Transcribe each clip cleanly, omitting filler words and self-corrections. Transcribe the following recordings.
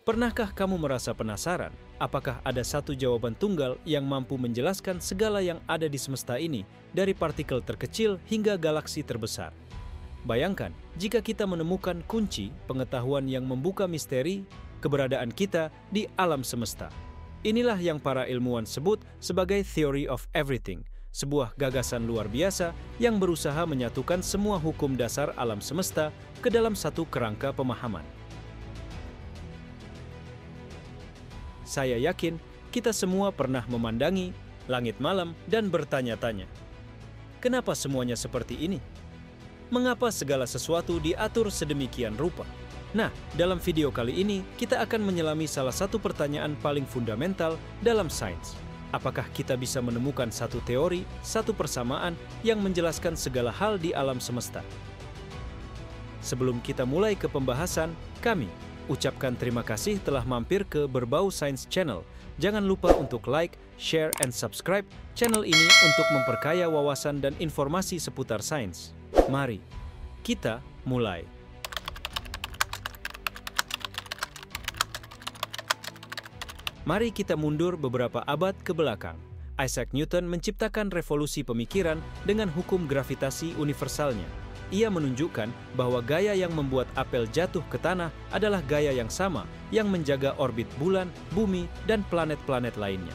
Pernahkah kamu merasa penasaran? Apakah ada satu jawaban tunggal yang mampu menjelaskan segala yang ada di semesta ini, dari partikel terkecil hingga galaksi terbesar? Bayangkan, jika kita menemukan kunci pengetahuan yang membuka misteri keberadaan kita di alam semesta. Inilah yang para ilmuwan sebut sebagai Theory of Everything, sebuah gagasan luar biasa yang berusaha menyatukan semua hukum dasar alam semesta ke dalam satu kerangka pemahaman. Saya yakin kita semua pernah memandangi langit malam dan bertanya-tanya, kenapa semuanya seperti ini? Mengapa segala sesuatu diatur sedemikian rupa? Nah, dalam video kali ini kita akan menyelami salah satu pertanyaan paling fundamental dalam sains. Apakah kita bisa menemukan satu teori, satu persamaan yang menjelaskan segala hal di alam semesta? Sebelum kita mulai ke pembahasan, kami ucapkan terima kasih telah mampir ke Berbau Sains Channel. Jangan lupa untuk like, share, and subscribe channel ini untuk memperkaya wawasan dan informasi seputar sains. Mari kita mulai. Mari kita mundur beberapa abad ke belakang. Isaac Newton menciptakan revolusi pemikiran dengan hukum gravitasi universalnya. Ia menunjukkan bahwa gaya yang membuat apel jatuh ke tanah adalah gaya yang sama yang menjaga orbit bulan, bumi, dan planet-planet lainnya.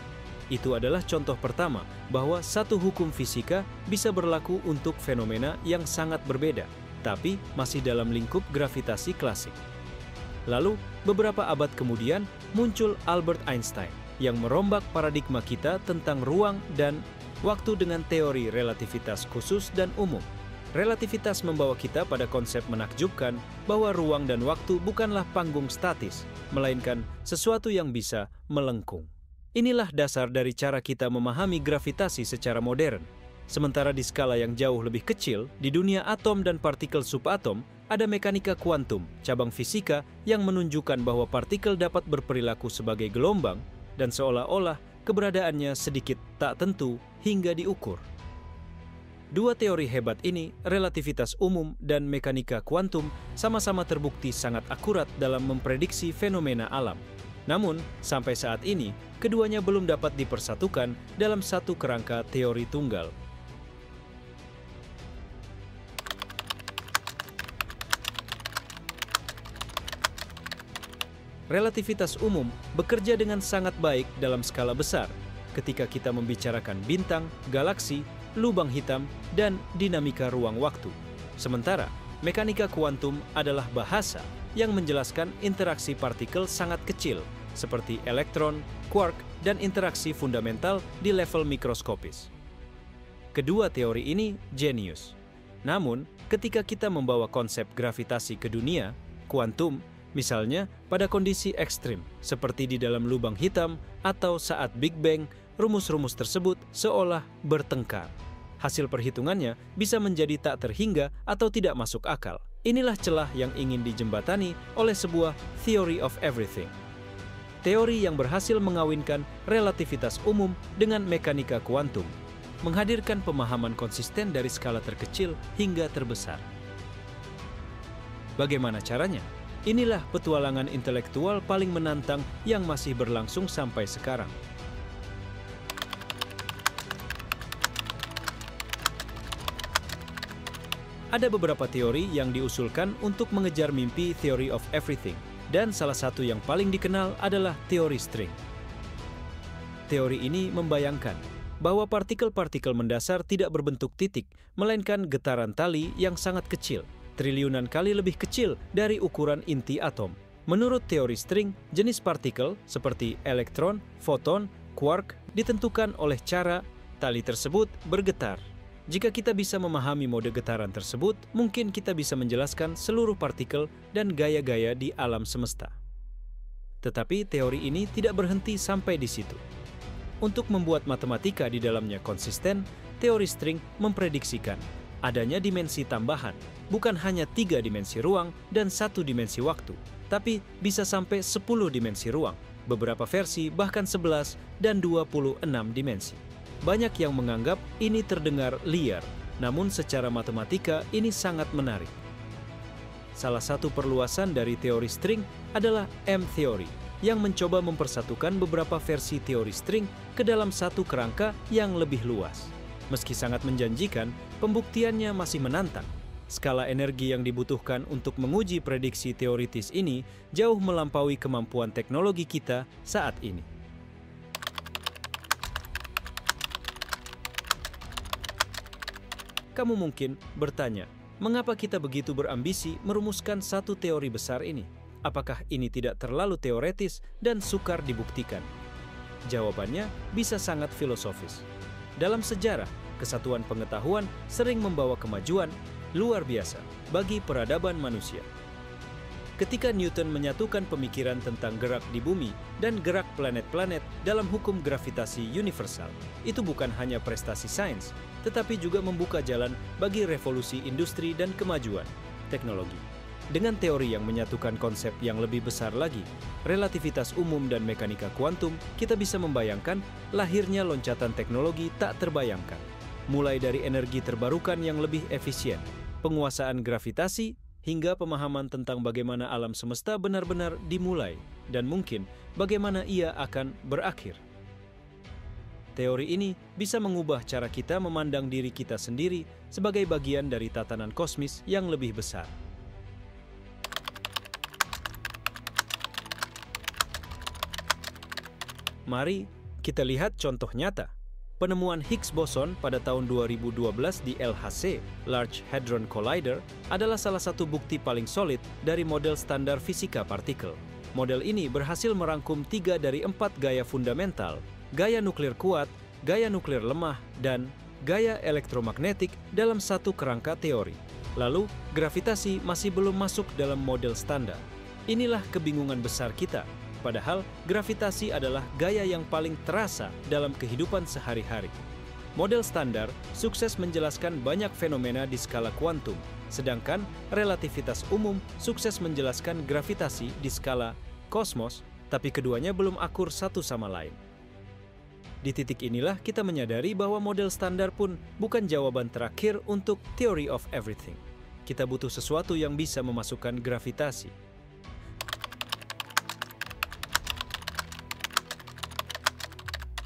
Itu adalah contoh pertama bahwa satu hukum fisika bisa berlaku untuk fenomena yang sangat berbeda, tapi masih dalam lingkup gravitasi klasik. Lalu, beberapa abad kemudian, muncul Albert Einstein yang merombak paradigma kita tentang ruang dan waktu dengan teori relativitas khusus dan umum. Relativitas membawa kita pada konsep menakjubkan bahwa ruang dan waktu bukanlah panggung statis, melainkan sesuatu yang bisa melengkung. Inilah dasar dari cara kita memahami gravitasi secara modern. Sementara di skala yang jauh lebih kecil, di dunia atom dan partikel subatom, ada mekanika kuantum, cabang fisika yang menunjukkan bahwa partikel dapat berperilaku sebagai gelombang dan seolah-olah keberadaannya sedikit tak tentu hingga diukur. Dua teori hebat ini, relativitas umum dan mekanika kuantum, sama-sama terbukti sangat akurat dalam memprediksi fenomena alam. Namun, sampai saat ini, keduanya belum dapat dipersatukan dalam satu kerangka teori tunggal. Relativitas umum bekerja dengan sangat baik dalam skala besar ketika kita membicarakan bintang, galaksi, lubang hitam, dan dinamika ruang waktu. Sementara, mekanika kuantum adalah bahasa yang menjelaskan interaksi partikel sangat kecil, seperti elektron, quark, dan interaksi fundamental di level mikroskopis. Kedua teori ini jenius. Namun, ketika kita membawa konsep gravitasi ke dunia, kuantum, misalnya pada kondisi ekstrim, seperti di dalam lubang hitam atau saat Big Bang, rumus-rumus tersebut seolah bertengkar. Hasil perhitungannya bisa menjadi tak terhingga atau tidak masuk akal. Inilah celah yang ingin dijembatani oleh sebuah Theory of Everything. Teori yang berhasil mengawinkan relativitas umum dengan mekanika kuantum, menghadirkan pemahaman konsisten dari skala terkecil hingga terbesar. Bagaimana caranya? Inilah petualangan intelektual paling menantang yang masih berlangsung sampai sekarang. Ada beberapa teori yang diusulkan untuk mengejar mimpi Theory of Everything, dan salah satu yang paling dikenal adalah teori string. Teori ini membayangkan bahwa partikel-partikel mendasar tidak berbentuk titik, melainkan getaran tali yang sangat kecil, triliunan kali lebih kecil dari ukuran inti atom. Menurut teori string, jenis partikel seperti elektron, foton, quark ditentukan oleh cara tali tersebut bergetar. Jika kita bisa memahami mode getaran tersebut, mungkin kita bisa menjelaskan seluruh partikel dan gaya-gaya di alam semesta. Tetapi teori ini tidak berhenti sampai di situ. Untuk membuat matematika di dalamnya konsisten, teori string memprediksikan adanya dimensi tambahan, bukan hanya 3 dimensi ruang dan 1 dimensi waktu, tapi bisa sampai 10 dimensi ruang, beberapa versi bahkan 11 dan 26 dimensi. Banyak yang menganggap ini terdengar liar, namun secara matematika ini sangat menarik. Salah satu perluasan dari teori string adalah M-theory, yang mencoba mempersatukan beberapa versi teori string ke dalam satu kerangka yang lebih luas. Meski sangat menjanjikan, pembuktiannya masih menantang. Skala energi yang dibutuhkan untuk menguji prediksi teoritis ini jauh melampaui kemampuan teknologi kita saat ini. Kamu mungkin bertanya, mengapa kita begitu berambisi merumuskan satu teori besar ini? Apakah ini tidak terlalu teoretis dan sukar dibuktikan? Jawabannya bisa sangat filosofis. Dalam sejarah, kesatuan pengetahuan sering membawa kemajuan luar biasa bagi peradaban manusia. Ketika Newton menyatukan pemikiran tentang gerak di bumi dan gerak planet-planet dalam hukum gravitasi universal, itu bukan hanya prestasi sains, tetapi juga membuka jalan bagi revolusi industri dan kemajuan teknologi. Dengan teori yang menyatukan konsep yang lebih besar lagi, relativitas umum dan mekanika kuantum, kita bisa membayangkan lahirnya loncatan teknologi tak terbayangkan. Mulai dari energi terbarukan yang lebih efisien, penguasaan gravitasi, hingga pemahaman tentang bagaimana alam semesta benar-benar dimulai, dan mungkin bagaimana ia akan berakhir. Teori ini bisa mengubah cara kita memandang diri kita sendiri sebagai bagian dari tatanan kosmis yang lebih besar. Mari kita lihat contoh nyata. Penemuan Higgs boson pada tahun 2012 di LHC, Large Hadron Collider, adalah salah satu bukti paling solid dari model standar fisika partikel. Model ini berhasil merangkum 3 dari 4 gaya fundamental, gaya nuklir kuat, gaya nuklir lemah, dan gaya elektromagnetik dalam satu kerangka teori. Lalu, gravitasi masih belum masuk dalam model standar. Inilah kebingungan besar kita. Padahal, gravitasi adalah gaya yang paling terasa dalam kehidupan sehari-hari. Model standar sukses menjelaskan banyak fenomena di skala kuantum, sedangkan relativitas umum sukses menjelaskan gravitasi di skala kosmos, tapi keduanya belum akur satu sama lain. Di titik inilah kita menyadari bahwa model standar pun bukan jawaban terakhir untuk theory of everything. Kita butuh sesuatu yang bisa memasukkan gravitasi.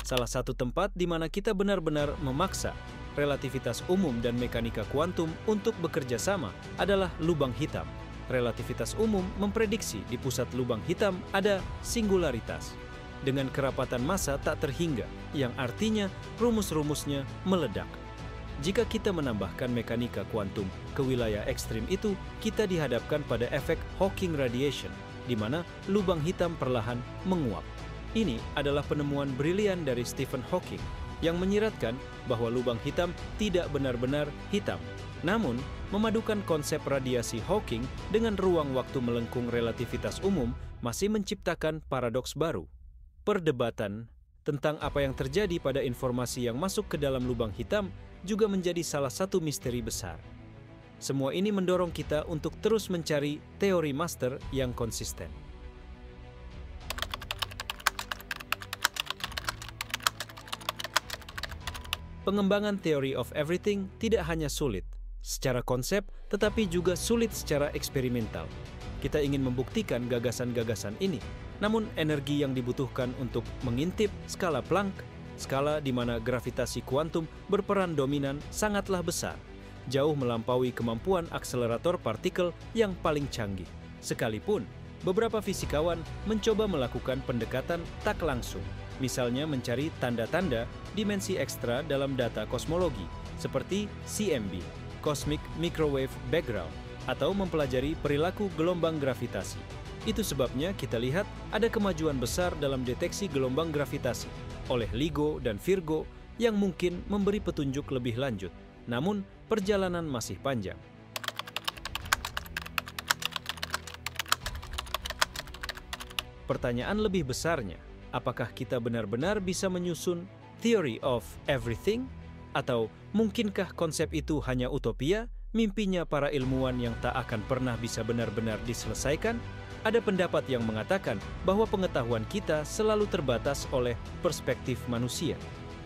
Salah satu tempat di mana kita benar-benar memaksa relativitas umum dan mekanika kuantum untuk bekerja sama adalah lubang hitam. Relativitas umum memprediksi di pusat lubang hitam ada singularitas dengan kerapatan massa tak terhingga, yang artinya rumus-rumusnya meledak. Jika kita menambahkan mekanika kuantum ke wilayah ekstrim itu, kita dihadapkan pada efek Hawking radiation, di mana lubang hitam perlahan menguap. Ini adalah penemuan brilian dari Stephen Hawking yang menyiratkan bahwa lubang hitam tidak benar-benar hitam. Namun, memadukan konsep radiasi Hawking dengan ruang waktu melengkung relativitas umum masih menciptakan paradoks baru. Perdebatan tentang apa yang terjadi pada informasi yang masuk ke dalam lubang hitam juga menjadi salah satu misteri besar. Semua ini mendorong kita untuk terus mencari teori master yang konsisten. Pengembangan theory of everything tidak hanya sulit secara konsep, tetapi juga sulit secara eksperimental. Kita ingin membuktikan gagasan-gagasan ini, namun energi yang dibutuhkan untuk mengintip skala Planck, skala di mana gravitasi kuantum berperan dominan, sangatlah besar, jauh melampaui kemampuan akselerator partikel yang paling canggih. Sekalipun, beberapa fisikawan mencoba melakukan pendekatan tak langsung, misalnya mencari tanda-tanda dimensi ekstra dalam data kosmologi, seperti CMB, Cosmic Microwave Background, atau mempelajari perilaku gelombang gravitasi. Itu sebabnya kita lihat ada kemajuan besar dalam deteksi gelombang gravitasi oleh LIGO dan Virgo yang mungkin memberi petunjuk lebih lanjut. Namun, perjalanan masih panjang. Pertanyaan lebih besarnya, apakah kita benar-benar bisa menyusun theory of everything? Atau mungkinkah konsep itu hanya utopia, mimpinya para ilmuwan yang tak akan pernah bisa benar-benar diselesaikan? Ada pendapat yang mengatakan bahwa pengetahuan kita selalu terbatas oleh perspektif manusia.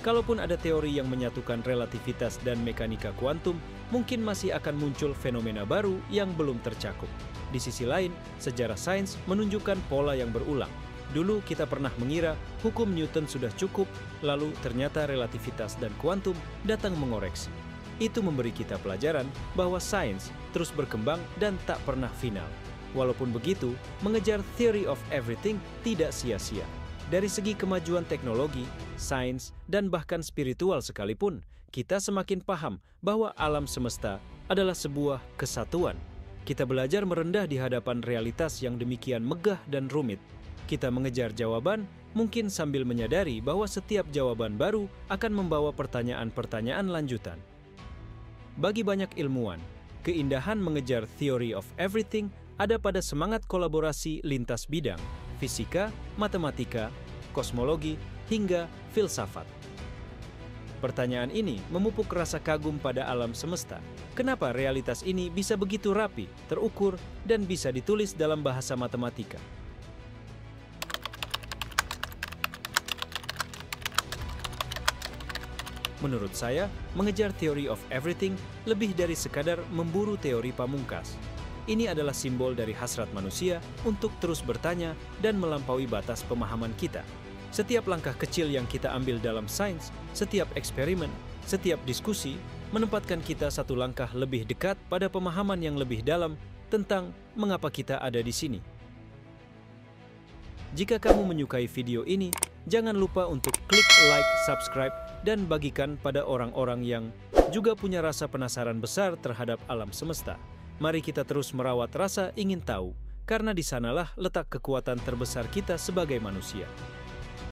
Kalaupun ada teori yang menyatukan relativitas dan mekanika kuantum, mungkin masih akan muncul fenomena baru yang belum tercakup. Di sisi lain, sejarah sains menunjukkan pola yang berulang. Dulu kita pernah mengira hukum Newton sudah cukup, lalu ternyata relativitas dan kuantum datang mengoreksi. Itu memberi kita pelajaran bahwa sains terus berkembang dan tak pernah final. Walaupun begitu, mengejar theory of everything tidak sia-sia. Dari segi kemajuan teknologi, sains, dan bahkan spiritual sekalipun, kita semakin paham bahwa alam semesta adalah sebuah kesatuan. Kita belajar merendah di hadapan realitas yang demikian megah dan rumit. Kita mengejar jawaban, mungkin sambil menyadari bahwa setiap jawaban baru akan membawa pertanyaan-pertanyaan lanjutan. Bagi banyak ilmuwan, keindahan mengejar theory of everything ada pada semangat kolaborasi lintas bidang, fisika, matematika, kosmologi, hingga filsafat. Pertanyaan ini memupuk rasa kagum pada alam semesta. Kenapa realitas ini bisa begitu rapi, terukur, dan bisa ditulis dalam bahasa matematika? Menurut saya, mengejar theory of everything lebih dari sekadar memburu teori pamungkas. Ini adalah simbol dari hasrat manusia untuk terus bertanya dan melampaui batas pemahaman kita. Setiap langkah kecil yang kita ambil dalam sains, setiap eksperimen, setiap diskusi, menempatkan kita satu langkah lebih dekat pada pemahaman yang lebih dalam tentang mengapa kita ada di sini. Jika kamu menyukai video ini, jangan lupa untuk klik like, subscribe, dan bagikan pada orang-orang yang juga punya rasa penasaran besar terhadap alam semesta. Mari kita terus merawat rasa ingin tahu, karena di sanalah letak kekuatan terbesar kita sebagai manusia.